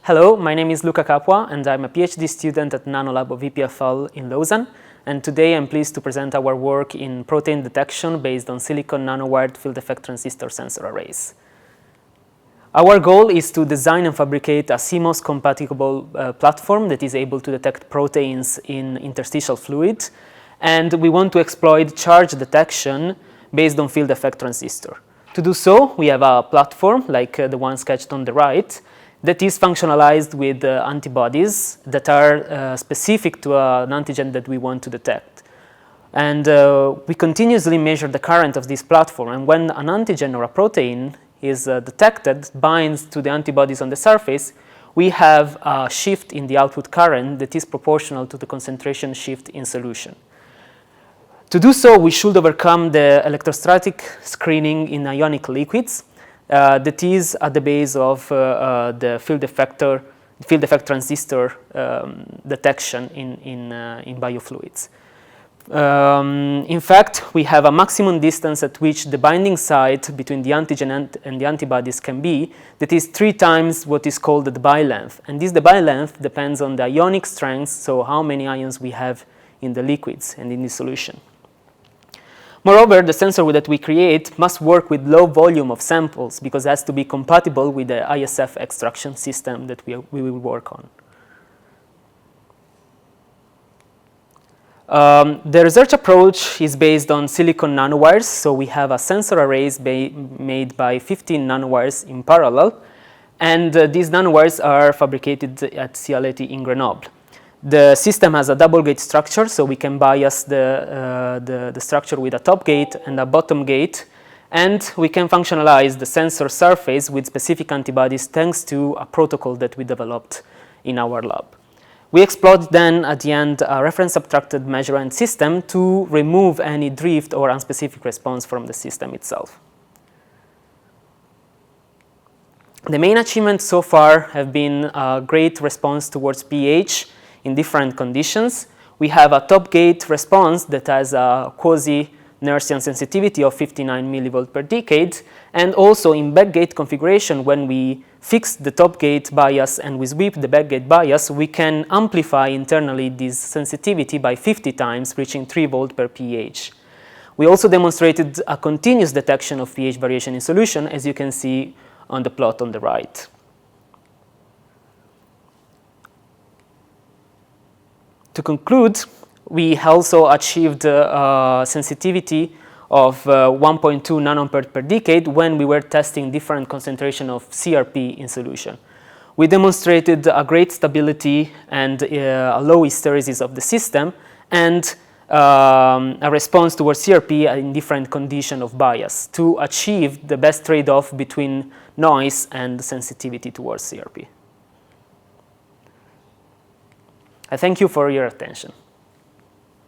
Hello, my name is Luca Capua and I'm a PhD student at Nanolab of EPFL in Lausanne, and today I'm pleased to present our work in protein detection based on silicon nanowired field effect transistor sensor arrays. Our goal is to design and fabricate a CMOS compatible platform that is able to detect proteins in interstitial fluid, and we want to exploit charge detection based on field effect transistor. To do so, we have a platform like the one sketched on the right that is functionalized with antibodies that are specific to an antigen that we want to detect. And we continuously measure the current of this platform, and when an antigen or a protein is detected, binds to the antibodies on the surface, we have a shift in the output current that is proportional to the concentration shift in solution. To do so, we should overcome the electrostatic screening in ionic liquids that is at the base of the field effect transistor detection in biofluids. In fact, we have a maximum distance at which the binding site between the antigen and the antibodies can be that is 3 times what is called the Debye length. And this Debye length depends on the ionic strength, so how many ions we have in the liquids and in the solution. Moreover, the sensor that we create must work with low volume of samples because it has to be compatible with the ISF extraction system that we will work on. The research approach is based on silicon nanowires, so we have a sensor arrays made by 15 nanowires in parallel, and these nanowires are fabricated at CLAT in Grenoble. The system has a double gate structure, so we can bias the structure with a top gate and a bottom gate, and we can functionalize the sensor surface with specific antibodies thanks to a protocol that we developed in our lab. We exploit then at the end a reference subtracted measurement system to remove any drift or unspecific response from the system itself. The main achievements so far have been a great response towards pH in different conditions. We have a top gate response that has a quasi-Nernstian sensitivity of 59 millivolt per decade, and also in backgate configuration, when we fix the top gate bias and we sweep the backgate bias, we can amplify internally this sensitivity by 50 times, reaching 3 volt per pH. We also demonstrated a continuous detection of pH variation in solution, as you can see on the plot on the right. To conclude, we also achieved sensitivity of 1.2 nanoampere per decade when we were testing different concentration of CRP in solution. We demonstrated a great stability and a low hysteresis of the system, and a response towards CRP in different condition of bias to achieve the best trade-off between noise and sensitivity towards CRP. I thank you for your attention.